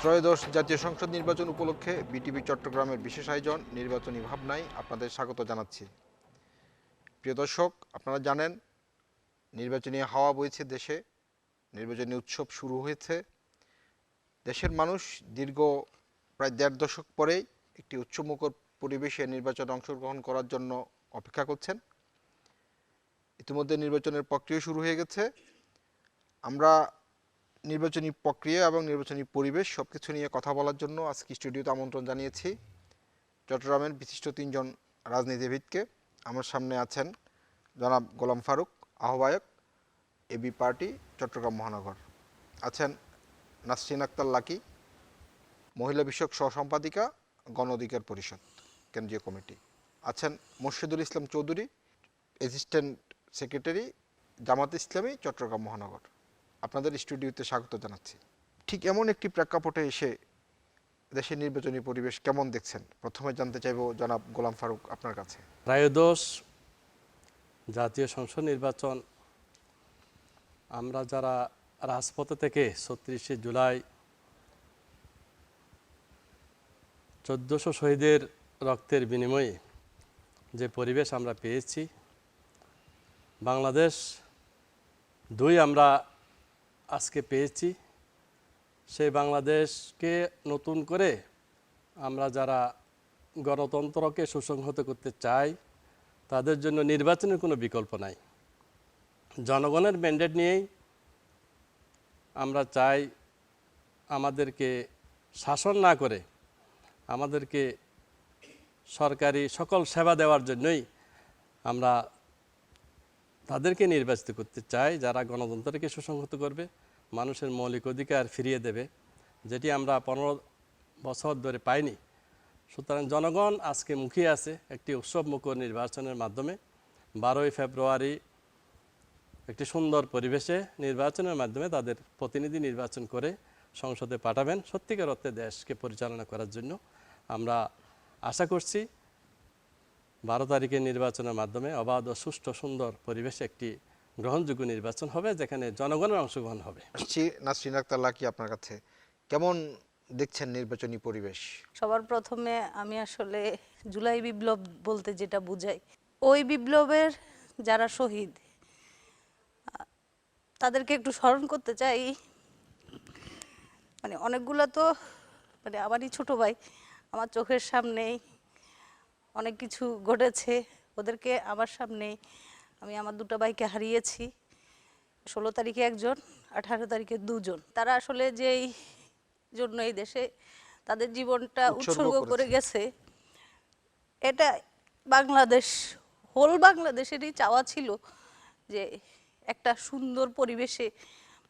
ত্রয়োদশ জাতীয় সংসদ নির্বাচন উপলক্ষে বিটিভি চট্টগ্রামের বিশেষ আয়োজন নির্বাচনী ভাবনায় আপনাদের স্বাগত জানাচ্ছি। প্রিয় দর্শক, আপনারা জানেন নির্বাচনী হাওয়া বইছে দেশে, নির্বাচনী উৎসব শুরু হয়েছে। দেশের মানুষ দীর্ঘ প্রায় ১.৫ দশক পরেই একটি উৎসবমুখর পরিবেশে নির্বাচনে অংশগ্রহণ করার জন্য অপেক্ষা করছেন। ইতিমধ্যে নির্বাচনের প্রক্রিয়া শুরু হয়ে গেছে। আমরা নির্বাচনী প্রক্রিয়া এবং নির্বাচনী পরিবেশ সবকিছু নিয়ে কথা বলার জন্য আজকে স্টুডিওতে আমন্ত্রণ জানিয়েছি চট্টগ্রামের বিশিষ্ট ৩ জন রাজনীতিবিদকে। আমার সামনে আছেন জনাব গোলাম ফারুক, আহ্বায়ক, এবি পার্টি চট্টগ্রাম মহানগর। আছেন নাসরিন আক্তার লাকি, মহিলা বিষয়ক সহসম্পাদিকা, গণ অধিকার পরিষদ কেন্দ্রীয় কমিটি। আছেন মোর্শেদুল ইসলাম চৌধুরী, অ্যাসিস্ট্যান্ট সেক্রেটারি, জামাত ইসলামী চট্টগ্রাম মহানগর। আপনাদের স্টুডিওতে স্বাগত জানাচ্ছি। ঠিক এমন একটি প্রেক্ষাপটে এসে দেশের নির্বাচনী পরিবেশ কেমন দেখছেন, প্রথমে জানতে চাইব জনাব গোলাম ফারুক আপনার কাছে। ত্রয়োদশ জাতীয় সংসদ নির্বাচন, আমরা যারা রাজপথে থেকে ৩৬শে জুলাই ১৪০০ শহীদের রক্তের বিনিময়ে যে পরিবেশ আমরা পেয়েছি, বাংলাদেশ ২ আমরা আজকে পেয়েছি। সেই বাংলাদেশকে নতুন করে আমরা যারা গণতন্ত্রকে সুসংহত করতে চাই, তাদের জন্য নির্বাচনের কোনো বিকল্প নাই। জনগণের ম্যান্ডেট নিয়েই আমরা চাই আমাদেরকে শাসন না করে আমাদেরকে সরকারি সকল সেবা দেওয়ার জন্যই আমরা তাদেরকে নির্বাচিত করতে চাই, যারা গণতন্ত্রকে সুসংহত করবে, মানুষের মৌলিক অধিকার ফিরিয়ে দেবে, যেটি আমরা ১৫ বছর ধরে পাইনি। সুতরাং জনগণ আজকে মুখিয়ে আছে একটি উৎসবমুখর নির্বাচনের মাধ্যমে। ১২ই ফেব্রুয়ারি একটি সুন্দর পরিবেশে নির্বাচনের মাধ্যমে তাদের প্রতিনিধি নির্বাচন করে সংসদে পাঠাবেন সত্যিকার অর্থে দেশকে পরিচালনা করার জন্য। আমরা আশা করছি ১২ তারিখের নির্বাচনের মাধ্যমে অবাধ ও সুষ্ঠু সুন্দর পরিবেশে একটি গ্রহণযোগ্য নির্বাচন হবে, যেখানে জনগণের অংশগ্রহণ হবে। আসছি নাসরিন আক্তার লাকি আপনার কাছে, কেমন দেখছেন নির্বাচনী পরিবেশ? সবার প্রথমে আমি আসলে জুলাই বিপ্লব বলতে যেটা বুঝাই, ওই বিপ্লবের যারা শহীদ তাদেরকে একটু স্মরণ করতে চাই। অনেকগুলো তো আমারই ছোট ভাই, আমার চোখের সামনেই অনেক কিছু ঘটেছে, ওদেরকে আমার সামনেই আমি আমার 2টা ভাইকে হারিয়েছি। 16 তারিখে একজন, 18 তারিখে 2জন। তারা আসলে যেই জন্য এই দেশে তাদের জীবনটা উৎসর্গ করে গেছে, এটা বাংলাদেশ, হোল বাংলাদেশেরই চাওয়া ছিল যে একটা সুন্দর পরিবেশে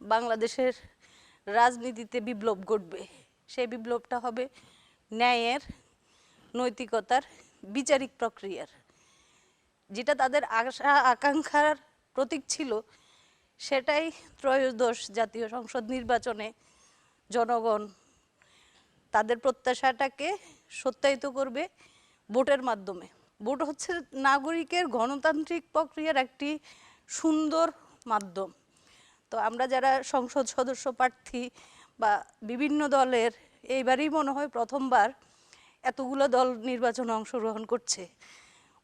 বাংলাদেশের রাজনীতিতে বিপ্লব ঘটবে। সেই বিপ্লবটা হবে ন্যায়ের, নৈতিকতার, বিচারিক প্রক্রিয়ার। যেটা তাদের আশা আকাঙ্ক্ষার প্রতীক ছিল, সেটাই ত্রয়োদশ জাতীয় সংসদ নির্বাচনে জনগণ তাদের প্রত্যাশাটাকে সত্যায়িত করবে ভোটের মাধ্যমে। ভোট হচ্ছে নাগরিকের গণতান্ত্রিক প্রক্রিয়ার একটি সুন্দর মাধ্যম। তো আমরা যারা সংসদ সদস্য প্রার্থী বা বিভিন্ন দলের, এইবারই মনে হয় প্রথমবার এতগুলো দল নির্বাচনে অংশগ্রহণ করছে।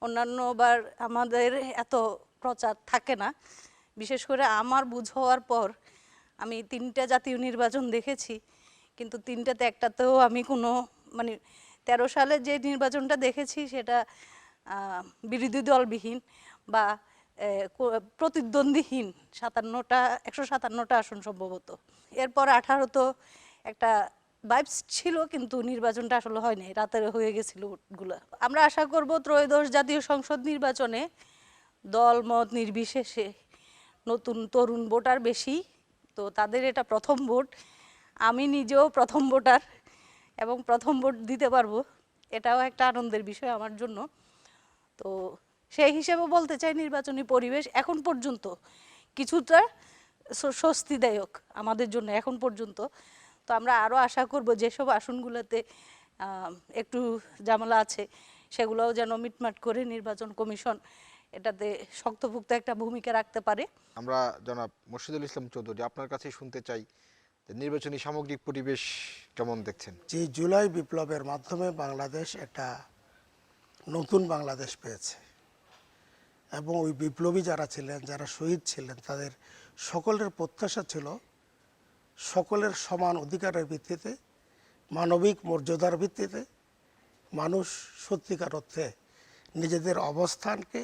অন্যান্যবার আমাদের এত প্রচার থাকে না। বিশেষ করে আমার বুঝ হওয়ার পর আমি 3টা জাতীয় নির্বাচন দেখেছি, কিন্তু 3টাতে একটাতেও আমি কোনো 13 সালে যে নির্বাচনটা দেখেছি সেটা বিরোধী দলবিহীন বা প্রতিদ্বন্দ্বীহীন 157টা আসন সম্ভবত। এরপর 18 তো একটা ভাইবস ছিল, কিন্তু নির্বাচনটা আসলে হয় নাই, রাতে হয়ে গেছিল ভোটগুলো। আমরা আশা করব ত্রয়োদশ জাতীয় সংসদ নির্বাচনে দল মত নির্বিশেষে নতুন তরুণ ভোটার বেশি, তো তাদের এটা প্রথম ভোট। আমি নিজেও প্রথম ভোটার এবং প্রথম ভোট দিতে পারবো, এটাও একটা আনন্দের বিষয় আমার জন্য। তো সেই হিসেবে বলতে চাই, নির্বাচনী পরিবেশ এখন পর্যন্ত কিছুটা স্বস্তিদায়ক আমাদের জন্য এখন পর্যন্ত। তো আমরা আরও আশা করব যেসব আসনগুলোতে একটু ঝামেলা আছে সেগুলোও যেন মিটমাট করে নির্বাচন কমিশন এটাতে শক্তপোক্ত একটা ভূমিকা রাখতে পারে। আমরা জনাব মোর্শেদুল ইসলাম চৌধুরী আপনার কাছেই শুনতে চাই যে নির্বাচনী সামগ্রিক পরিবেশ কেমন দেখছেন? যে জুলাই বিপ্লবের মাধ্যমে বাংলাদেশ একটা নতুন বাংলাদেশ পেয়েছে এবং ওই বিপ্লবী যারা ছিলেন, যারা শহীদ ছিলেন, তাদের সকলের প্রত্যাশা ছিল সকলের সমান অধিকারের ভিত্তিতে, মানবিক মর্যাদার ভিত্তিতে মানুষ সত্যিকার অর্থে নিজেদের অবস্থানকে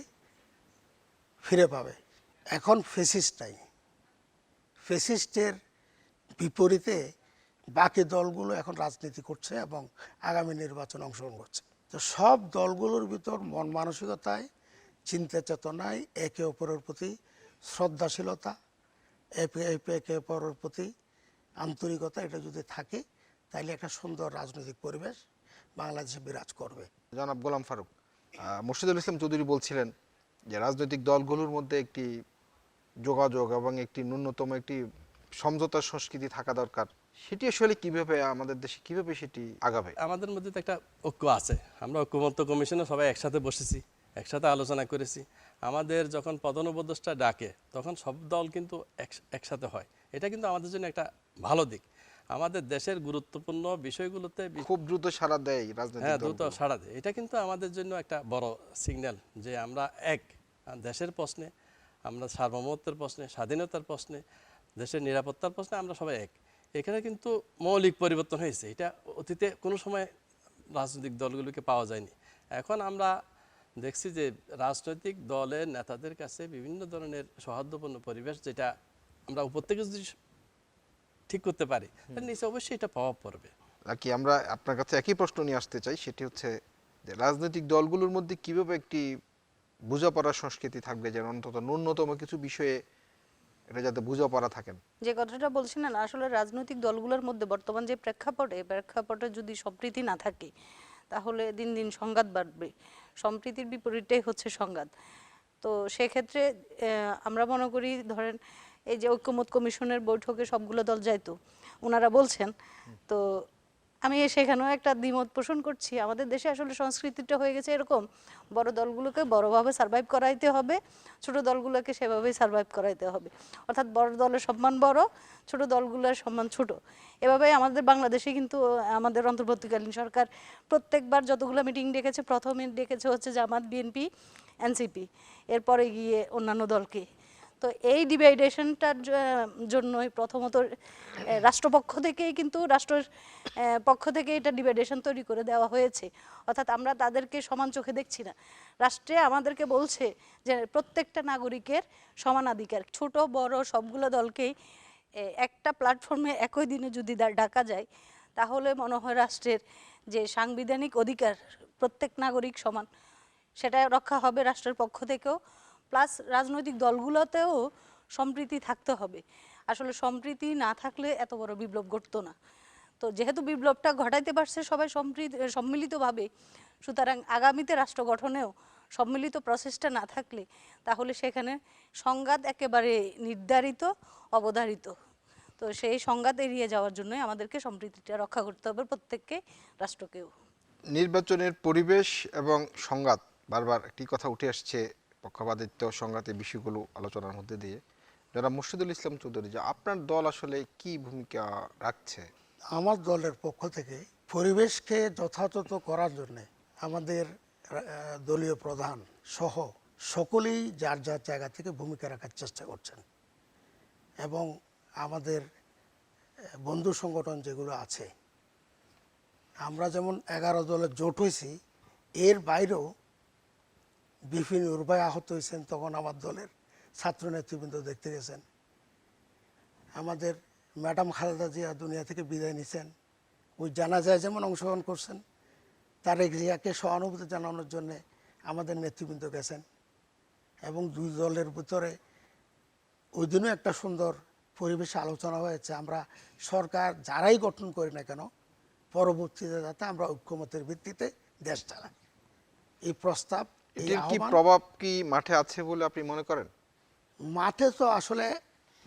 ফিরে পাবে। এখন ফেসিস্ট নাই, ফেসিস্টের বিপরীতে বাকি দলগুলো এখন রাজনীতি করছে এবং আগামী নির্বাচনে অংশগ্রহণ করছে। তো সব দলগুলোর ভিতর মন মানসিকতায়, চিন্তা চেতনায়, একে অপরের প্রতি শ্রদ্ধাশীলতা, একে অপরের প্রতি আন্তরিকতা, এটা যদি থাকে তাহলে একটা সুন্দর রাজনৈতিক পরিবেশ বাংলাদেশে বিরাজ করবে। জনাব গোলাম ফারুক, মুর্শিদুল ইসলাম চৌধুরী বলছিলেন যে রাজনৈতিক দলগুলোর মধ্যে একটি যোগাযোগ এবং একটি ন্যূনতম একটি সমঝোতার সংস্কৃতি থাকা দরকার। সেটি আসলে কিভাবে আমাদের দেশে কিভাবে সেটি আগাবে? আমাদের মধ্যে তো একটা ঐক্য আছে। আমরা ঐক্যমত্য কমিশনে সবাই একসাথে বসেছি, একসাথে আলোচনা করেছি। আমাদের যখন পদানুপদেষ্টা ডাকে তখন সব দল কিন্তু একসাথে হয়। এটা কিন্তু আমাদের জন্য একটা ভালো দিক। আমাদের দেশের গুরুত্বপূর্ণ বিষয়গুলোতে খুব দ্রুত সাড়া দেয় রাজনৈতিক হ্যাঁ, দ্রুত দলগুলো। সাড়া দেয়। এটা কিন্তু আমাদের জন্য একটা বড় সিগন্যাল যে আমরা এক, দেশের প্রশ্নে, আমরা সার্বভৌমত্বের প্রশ্নে, স্বাধীনতার প্রশ্নে, দেশের নিরাপত্তার প্রশ্নে আমরা সবাই এক। এখানে কিন্তু মৌলিক পরিবর্তন হয়েছে। এটা অতীতে কোনো সময় রাজনৈতিক দলগুলোকে পাওয়া যায়নি। এখন আমরা দেখছি যে রাজনৈতিক দলের নেতাদের কাছে বিভিন্ন ধরনের সৌহার্দ্যপূর্ণ পরিবেশ, যেটা আমরা উপর থেকে যদি ঠিক করতে পারি তাহলে নিচে অবশ্যই এটা প্রভাব পড়বে। নাকি আমরা আপনার কাছে একই প্রশ্ন নিয়ে আসতে চাই, সেটি হচ্ছে যে রাজনৈতিক দলগুলোর মধ্যে কিভাবে একটি বোঝাপড়ার সংস্কৃতি থাকবে, যেন অন্তত ন্যূনতম কিছু বিষয়ে এটা যাতে বোঝাপড়া থাকেন। যে কথাটা বলছিলেন, আসলে রাজনৈতিক দলগুলোর মধ্যে বর্তমান যে প্রেক্ষাপটে যদি সম্প্রীতি না থাকে তাহলে দিন দিন সংঘাত বাড়বে। সম্প্রীতির বিপরীতটাই হচ্ছে সংঘাত। তো সেক্ষেত্রে আমরা মনে করি, ধরেন এই যে ঐক্যমত কমিশনের বৈঠকে সবগুলো দল যাইতো, ওনারা বলছেন, তো আমি সেখানেও একটা দ্বিমত পোষণ করছি। আমাদের দেশে আসলে সংস্কৃতিটা হয়ে গেছে এরকম, বড় দলগুলোকে বড়ভাবে সার্ভাইভ করাইতে হবে, ছোট দলগুলোকে সেভাবেই সার্ভাইভ করাইতে হবে। অর্থাৎ বড় দলের সম্মান বড়, ছোট দলগুলোর সম্মান ছোট। এভাবেই আমাদের বাংলাদেশে কিন্তু আমাদের অন্তর্বর্তীকালীন সরকার প্রত্যেকবার যতগুলো মিটিং ডেকেছে, প্রথমে ডেকেছে হচ্ছে জামাত, বিএনপি, এনসিপি, এরপরে গিয়ে অন্যান্য দলকে। তো এই ডিভাইডেশনটার জন্যই প্রথমত রাষ্ট্রপক্ষ থেকেই কিন্তু রাষ্ট্রের পক্ষ থেকে এটা ডিভাইডেশন তৈরি করে দেওয়া হয়েছে। অর্থাৎ আমরা তাদেরকে সমান চোখে দেখছি না। রাষ্ট্রে আমাদেরকে বলছে যে প্রত্যেকটা নাগরিকের সমানাধিকার। ছোট বড় সবগুলো দলকেই একটা প্ল্যাটফর্মে একই দিনে যদি ডাকা যায় তাহলে মনে হয় রাষ্ট্রের যে সাংবিধানিক অধিকার প্রত্যেক নাগরিক সমান, সেটা রক্ষা হবে রাষ্ট্রের পক্ষ থেকেও। প্লাস রাজনৈতিক দলগুলোতেও সম্প্রীতি থাকতে হবে। আসলে সম্প্রীতি না থাকলে এত বড় বিপ্লব ঘটতো না। তো যেহেতু বিপ্লবটা ঘটাইতে পারছে সবাই সম্মিলিতভাবে, সুতরাং আগামীতে রাষ্ট্র গঠনেও সম্মিলিত প্রচেষ্টা না থাকলে তাহলে সেখানে সংঘাত একেবারে নির্ধারিত, অবধারিত। তো সেই সংঘাত এড়িয়ে যাওয়ার জন্যই আমাদেরকে সম্প্রীতিটা রক্ষা করতে হবে প্রত্যেককে, রাষ্ট্রকেও। নির্বাচনের পরিবেশ এবং সংঘাত, বারবার একটি কথা উঠে আসছে পক্ষপাতিত্ব সংঘাতের বিষয়গুলো আলোচনার মধ্যে দিয়ে। যারা মুর্শিদুল ইসলাম চৌধুরী, যে আপনার দল আসলে কি ভূমিকা রাখছে? আমার দলের পক্ষ থেকে পরিবেশকে যথাযথ করার জন্য আমাদের দলীয় প্রধান সহ সকলেই যার যার জায়গা থেকে ভূমিকা রাখার চেষ্টা করছেন এবং আমাদের বন্ধু সংগঠন যেগুলো আছে, আমরা যেমন 11 দলের জোট হয়েছি, এর বাইরেও বিপিন উর্বাই আহত হয়েছেন, তখন আমার দলের ছাত্র নেতৃবৃন্দ দেখতে গেছেন। আমাদের ম্যাডাম খালেদা জিয়া দুনিয়া থেকে বিদায় নিছেন, ওই জানাজায় যেমন অংশগ্রহণ করছেন। তারেক জিয়াকে সহানুভূতি জানানোর জন্যে আমাদের নেতৃবৃন্দ গেছেন এবং দুই দলের ভিতরে ওই দিনও একটা সুন্দর পরিবেশে আলোচনা হয়েছে। আমরা সরকার যারাই গঠন করি না কেন, পরবর্তীতে যাতে আমরা ঐক্যমতের ভিত্তিতে দেশ চালাই, এই প্রস্তাব, এই এটির কি আহ্বান। প্রভাব কি মাঠে আছে বলে আপনি মনে করেন? মাঠে তো আসলে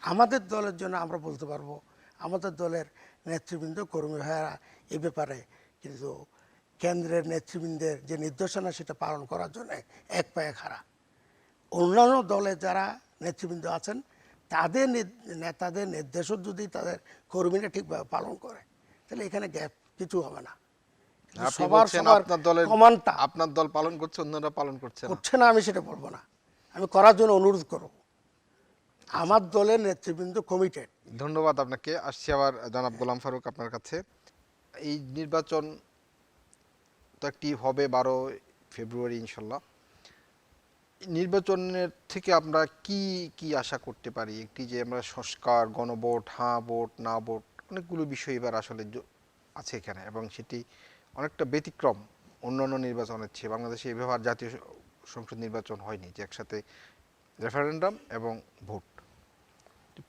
আমাদের দলের জন্য আমরা বলতে পারবো, আমাদের দলের নেতৃবৃন্দ, কর্মী ভাইয়েরা এ ব্যাপারে কিন্তু কেন্দ্রের নেতৃবৃন্দের যে নির্দেশনা সেটা পালন করার জন্য এক পায়ে খাড়া। অন্যান্য দলে যারা নেতৃবৃন্দ আছেন তাদের নেতাদের নির্দেশও যদি তাদের কর্মীরা ঠিকভাবে পালন করে, তাহলে এখানে গ্যাপ কিছু হবে না। কিন্তু আপনি বলছেন আপনার দলের কমান্ডটা আপনার দল পালন করছে, অন্যরা পালন করছে না। করছে না, আমি সেটা বলবো না, আমি করার জন্য অনুরোধ করব। আমার দলের নেতৃবৃন্দ কমিটেড। ধন্যবাদ আপনাকে। আসছি আবার জনাব গোলাম ফারুক আপনার কাছে। এই নির্বাচন তো একটি হবে 12 ফেব্রুয়ারি ইনশাল্লাহ। নির্বাচনের থেকে আমরা কি কি আশা করতে পারি? একটি যে আমরা সংস্কার, গণভোট, হ্যাঁ ভোট, না ভোট, অনেকগুলো বিষয় এবার আসলে আছে এখানে, এবং সেটি অনেকটা ব্যতিক্রম অন্যান্য নির্বাচনের চেয়ে। বাংলাদেশে এভাবে আর জাতীয় সংসদ নির্বাচন হয়নি যে একসাথে রেফারেন্ডাম এবং ভোট।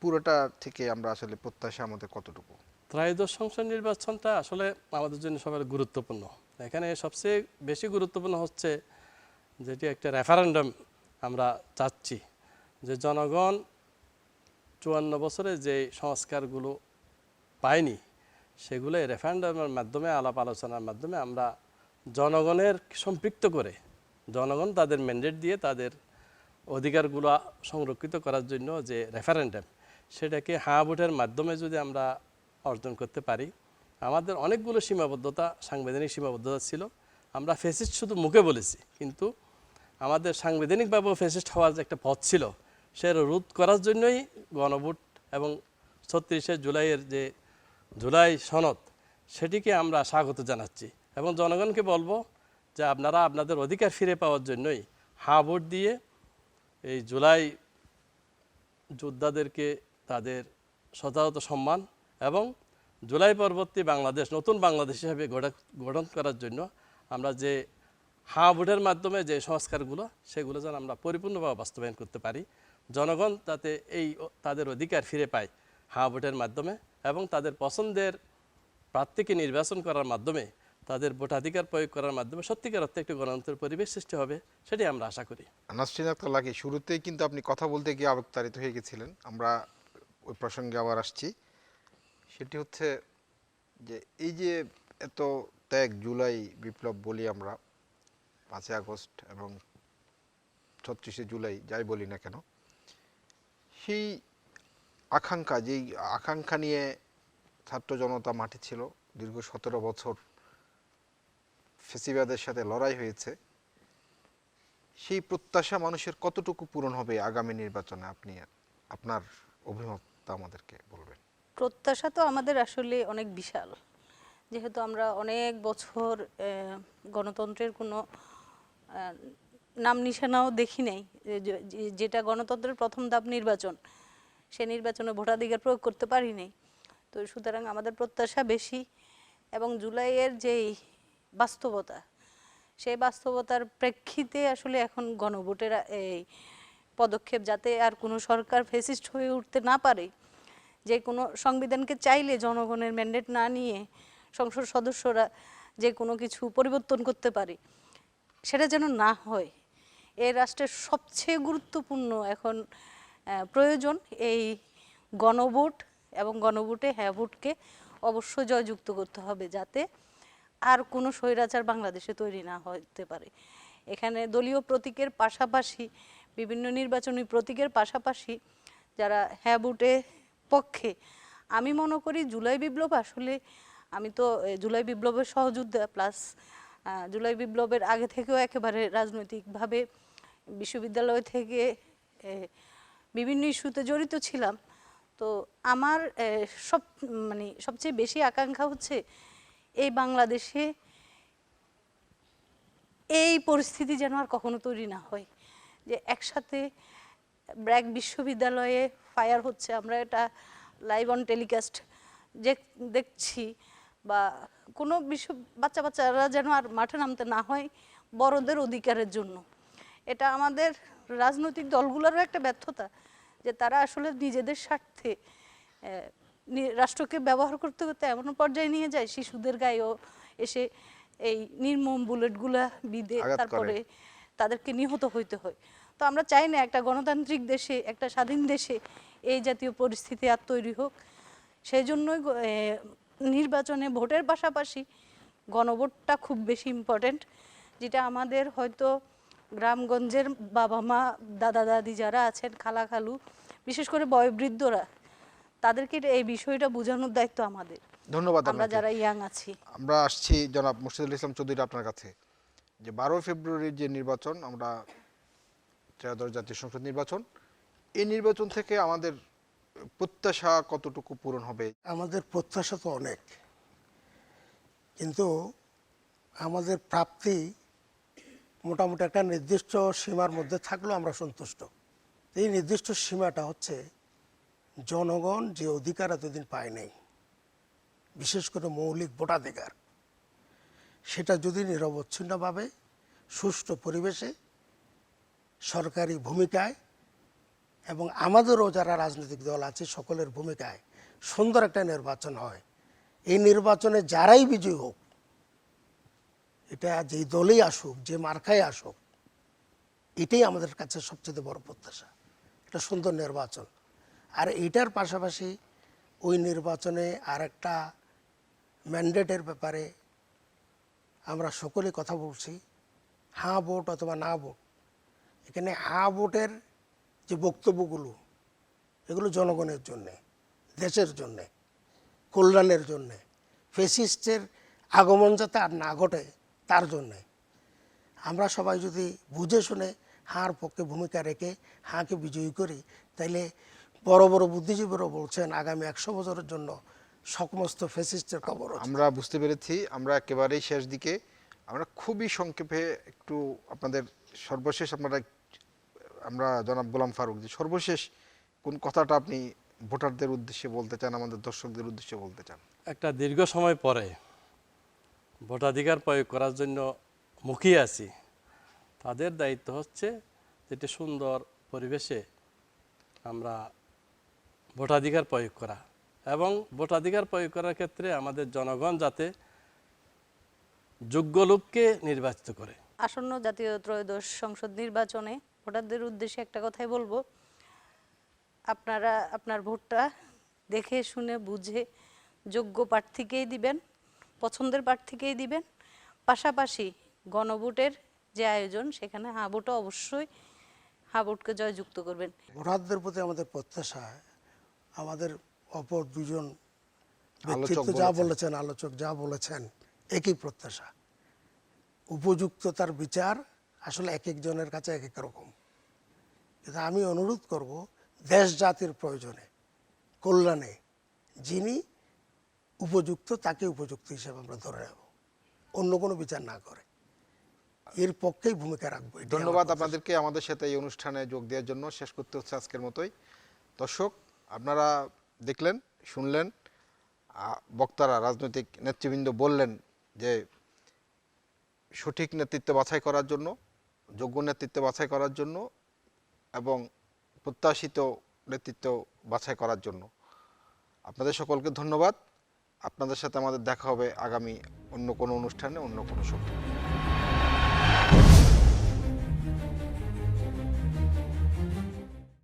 পুরোটা থেকে আমরা আসলে প্রত্যাশা আমাদের কতটুকু? ত্রয়োদশ সংসদ নির্বাচনটা আসলে আমাদের জন্য সবার গুরুত্বপূর্ণ। এখানে সবচেয়ে বেশি গুরুত্বপূর্ণ হচ্ছে যেটি একটা রেফারেন্ডাম আমরা চাচ্ছি, যে জনগণ 54 বছরে যে সংস্কারগুলো পায়নি সেগুলো এই রেফারেন্ডামের মাধ্যমে, আলাপ আলোচনার মাধ্যমে আমরা জনগণের সম্পৃক্ত করে, জনগণ তাদের ম্যান্ডেট দিয়ে তাদের অধিকারগুলো সংরক্ষিত করার জন্য যে রেফারেন্ডাম, সেটাকে হ্যাঁ ভোটের মাধ্যমে যদি আমরা অর্জন করতে পারি। আমাদের অনেকগুলো সীমাবদ্ধতা, সাংবিধানিক সীমাবদ্ধতা ছিল। আমরা ফ্যাসিস্ট শুধু মুখে বলেছি, কিন্তু আমাদের সাংবিধানিকভাবেও ফ্যাসিস্ট হওয়ার যে একটা পথ ছিল, সেটা রোধ করার জন্যই গণভোট এবং 36শে জুলাইয়ের যে জুলাই সনদ, সেটিকে আমরা স্বাগত জানাচ্ছি এবং জনগণকে বলবো যে আপনারা আপনাদের অধিকার ফিরে পাওয়ার জন্যই হ্যাঁ ভোট দিয়ে এই জুলাই যোদ্ধাদেরকে তাদের যথাযথ সম্মান এবং জুলাই পরবর্তী বাংলাদেশ, নতুন বাংলাদেশ হিসাবে গঠন করার জন্য আমরা যে হ্যাঁ ভোটের মাধ্যমে যে সংস্কারগুলো, সেগুলো যেন আমরা পরিপূর্ণভাবে বাস্তবায়ন করতে পারি। জনগণ যাতে তাদের অধিকার ফিরে পায় হ্যাঁ ভোটের মাধ্যমে, এবং তাদের পছন্দের প্রার্থীকে নির্বাচন করার মাধ্যমে, তাদের ভোটাধিকার প্রয়োগ করার মাধ্যমে সত্যিকার অর্থে একটি গণতন্ত্রের পরিবেশ সৃষ্টি হবে, সেটি আমরা আশা করি। নাসরিন আক্তার লাকী, শুরুতেই কিন্তু আপনি কথা বলতে গিয়ে আবেগতাড়িত হয়ে গেছিলেন। আমরা ওই প্রসঙ্গে আবার আসছি। সেটি হচ্ছে যে এই যে এত ত্যাগ, জুলাই বিপ্লব বলি আমরা, 5ই আগস্ট এবং 36শে জুলাই, যাই বলি না কেন, সেই আকাঙ্ক্ষা, যেই আকাঙ্ক্ষা নিয়ে ছাত্র জনতা মাঠে ছিল, দীর্ঘ 17 বছর ফেসিবাদের সাথে লড়াই হয়েছে, সেই প্রত্যাশা মানুষের কতটুকু পূরণ হবে আগামী নির্বাচনে? আপনি আপনার অভিমতটা আমাদেরকে বলবেন। প্রত্যাশা তো আমাদের আসলে অনেক বিশাল, যেহেতু আমরা অনেক বছর গণতন্ত্রের কোনো নাম নিশানাও দেখি নাই। যেটা গণতন্ত্রের প্রথম ধাপ নির্বাচন, সে নির্বাচনে ভোটাধিকার প্রয়োগ করতে পারি নাই। তো সুতরাং আমাদের প্রত্যাশা বেশি, এবং জুলাইয়ের যেই বাস্তবতা, সেই বাস্তবতার প্রেক্ষিতে আসলে এখন গণভোটের এই পদক্ষেপ, যাতে আর কোনো সরকার ফেসিস্ট হয়ে উঠতে না পারে, যে কোনো সংবিধানকে চাইলে জনগণের ম্যান্ডেট না নিয়ে সংসদ সদস্যরা যে কোনো কিছু পরিবর্তন করতে পারে, সেটা যেন না হয়। এই রাষ্ট্রের সবচেয়ে গুরুত্বপূর্ণ এখন প্রয়োজন এই গণভোট, এবং গণভোটে হ্যাঁ ভোটকে অবশ্যই জয়যুক্ত করতে হবে, যাতে আর কোনো স্বৈরাচার বাংলাদেশে তৈরি না হতে পারে। এখানে দলীয় প্রতীকের পাশাপাশি, বিভিন্ন নির্বাচনী প্রতীকের পাশাপাশি যারা হ্যাঁ ভোটে পক্ষে, আমি মনে করি জুলাই বিপ্লব আসলে, আমি তো জুলাই বিপ্লবের সহযোদ্ধা, প্লাস জুলাই বিপ্লবের আগে থেকেও একেবারে রাজনৈতিকভাবে বিশ্ববিদ্যালয় থেকে বিভিন্ন ইস্যুতে জড়িত ছিলাম। তো আমার সবচেয়ে বেশি আকাঙ্ক্ষা হচ্ছে এই বাংলাদেশে এই পরিস্থিতি যেন আর কখনো তৈরি না হয়, যে একসাথে ব্র্যাক বিশ্ববিদ্যালয়ে ফায়ার হচ্ছে, আমরা এটা লাইভ অন টেলিকাস্ট দেখছি, বা কোনো বাচ্চারা যেন আর মাঠে নামতে না হয় বড়দের অধিকারের জন্য। এটা আমাদের রাজনৈতিক দলগুলোরও একটা ব্যর্থতা, যে তারা আসলে নিজেদের স্বার্থে রাষ্ট্রকে ব্যবহার করতে করতে এমন পর্যায়ে নিয়ে যায়, শিশুদের গায়েও এসে এই নির্মম বুলেটগুলা বিঁধে তারপরে তাদেরকে নিহত হইতে হয়। তো আমরা চাই না একটা গণতান্ত্রিক দেশে, একটা স্বাধীন দেশে এই জাতীয় পরিস্থিতি আর তৈরি হোক। সেই জন্যই নির্বাচনে ভোটের পাশাপাশি গণভোটটা খুব বেশি ইম্পর্টেন্ট, যেটা আমাদের হয়তো গ্রামগঞ্জের বাবা মা, দাদা দাদি যারা আছেন, খালা খালু, বিশেষ করে বয়োবৃদ্ধরা, তাদেরকে এই বিষয়টা বোঝানোর দায়িত্ব আমাদের, ধন্যবাদ আমরা আপনাকে। যারা ইয়াং আছি। আমরা আসছি জনাব মুর্শিদুল ইসলাম চৌধুরী আপনার কাছে, যে 12 ফেব্রুয়ারির যে নির্বাচন, আমরা ত্রয়োদশ জাতীয় সংসদ নির্বাচন, এই নির্বাচন থেকে আমাদের প্রত্যাশা কতটুকু পূরণ হবে? আমাদের প্রত্যাশা তো অনেক, কিন্তু আমাদের প্রাপ্তি মোটামুটি একটা নির্দিষ্ট সীমার মধ্যে থাকলেও আমরা সন্তুষ্ট। এই নির্দিষ্ট সীমাটা হচ্ছে জনগণ যে অধিকার এতদিন পায় নাই, বিশেষ করে মৌলিক ভোটাধিকার, সেটা যদি নিরবচ্ছিন্নভাবে সুষ্ঠু পরিবেশে, সরকারি ভূমিকায় এবং আমাদেরও যারা রাজনৈতিক দল আছে সকলের ভূমিকায় সুন্দর একটা নির্বাচন হয়, এই নির্বাচনে যারাই বিজয়ী হোক, এটা যেই দলেই আসুক, যে মার্কায় আসুক, এটাই আমাদের কাছে সবচেয়ে বড় প্রত্যাশা, একটা সুন্দর নির্বাচন। আর এইটার পাশাপাশি ওই নির্বাচনে আর একটা ম্যান্ডেটের ব্যাপারে আমরা সকলে কথা বলছি, হ্যাঁ ভোট অথবা না ভোট। এখানে হ্যাঁ ভোটের যে বক্তব্যগুলো, এগুলো জনগণের জন্যে, দেশের জন্যে, কল্যাণের জন্যে, ফ্যাসিস্টের আগমন যাতে আর না ঘটে তার জন্যে। আমরা সবাই যদি বুঝে শুনে হাঁর পক্ষে ভূমিকা রেখে হাঁকে বিজয়ী করি, তাইলে বড় বড় বুদ্ধিজীবীরাও বলছেন আগামী 100 বছরের জন্য সমস্ত ফ্যাসিস্টের কবর আছে। আমরা বুঝতে পেরেছি, আমরা একেবারেই শেষ দিকে, আমরা খুবই সংক্ষেপে একটু আপনাদের সর্বশেষ আমরা জনাব গোলাম ফারুক, যে সর্বশেষ কোন কথাটা আপনি ভোটারদের উদ্দেশ্যে বলতে চান, আমাদের দর্শকদের উদ্দেশ্যে বলতে চান? একটা দীর্ঘ সময় পরে ভোটাধিকার প্রয়োগ করার জন্য মুখিয়ে আছি, তাদের দায়িত্ব হচ্ছে যেটি সুন্দর পরিবেশে আমরা ভোটাধিকার প্রয়োগ করা, এবং ভোটাধিকার প্রয়োগ করার ক্ষেত্রে আমাদের জনগণ যাতে যোগ্য লোককে নির্বাচিত করে। আসন্ন জাতীয় ত্রয়োদশ সংসদ নির্বাচনে ভোটারদের উদ্দেশ্যে একটা কথাই বলবো, আপনারা আপনার ভোটটা দেখে শুনে বুঝে যোগ্য প্রার্থীকেই দিবেন, পছন্দের প্রার্থীকেই দিবেন। পাশাপাশি গণভোটের যে আয়োজন, সেখানে হ্যাঁ ভোটও অবশ্যই হ্যাঁ ভোটকে জয়যুক্ত করবেন। ভোটারদের প্রতি আমাদের প্রত্যাশা, আমাদের অপর দুজন আলোচক ব্যক্তিত্ব যা বলেছেন, আলোচক যা বলেছেন, একই প্রত্যাশা। উপযুক্ততার বিচার আসলে এক একজনের কাছে এক এক রকম, কিন্তু আমি অনুরোধ করব দেশ জাতির প্রয়োজনে, কল্যাণে যিনি উপযুক্ত তাকে উপযুক্ত হিসেবে আমরা ধরে নেব, অন্য কোনো বিচার না করে, এর পক্ষেই ভূমিকা রাখবো। এটাই আমার ধন্যবাদ প্রত্যাশা। আপনাদেরকে আমাদের সাথে এই অনুষ্ঠানে যোগ দেওয়ার জন্য। শেষ করতে হচ্ছে আজকের মতোই। দর্শক, আপনারা দেখলেন, শুনলেন, বক্তারা, রাজনৈতিক নেতৃবৃন্দ বললেন যে সঠিক নেতৃত্ব বাছাই করার জন্য, যোগ্য নেতৃত্ব বাছাই করার জন্য এবং প্রত্যাশিত নেতৃত্ব বাছাই করার জন্য। আপনাদের সকলকে ধন্যবাদ। আপনাদের সাথে আমাদের দেখা হবে আগামী অন্য কোনো অনুষ্ঠানে, অন্য কোনো সময়।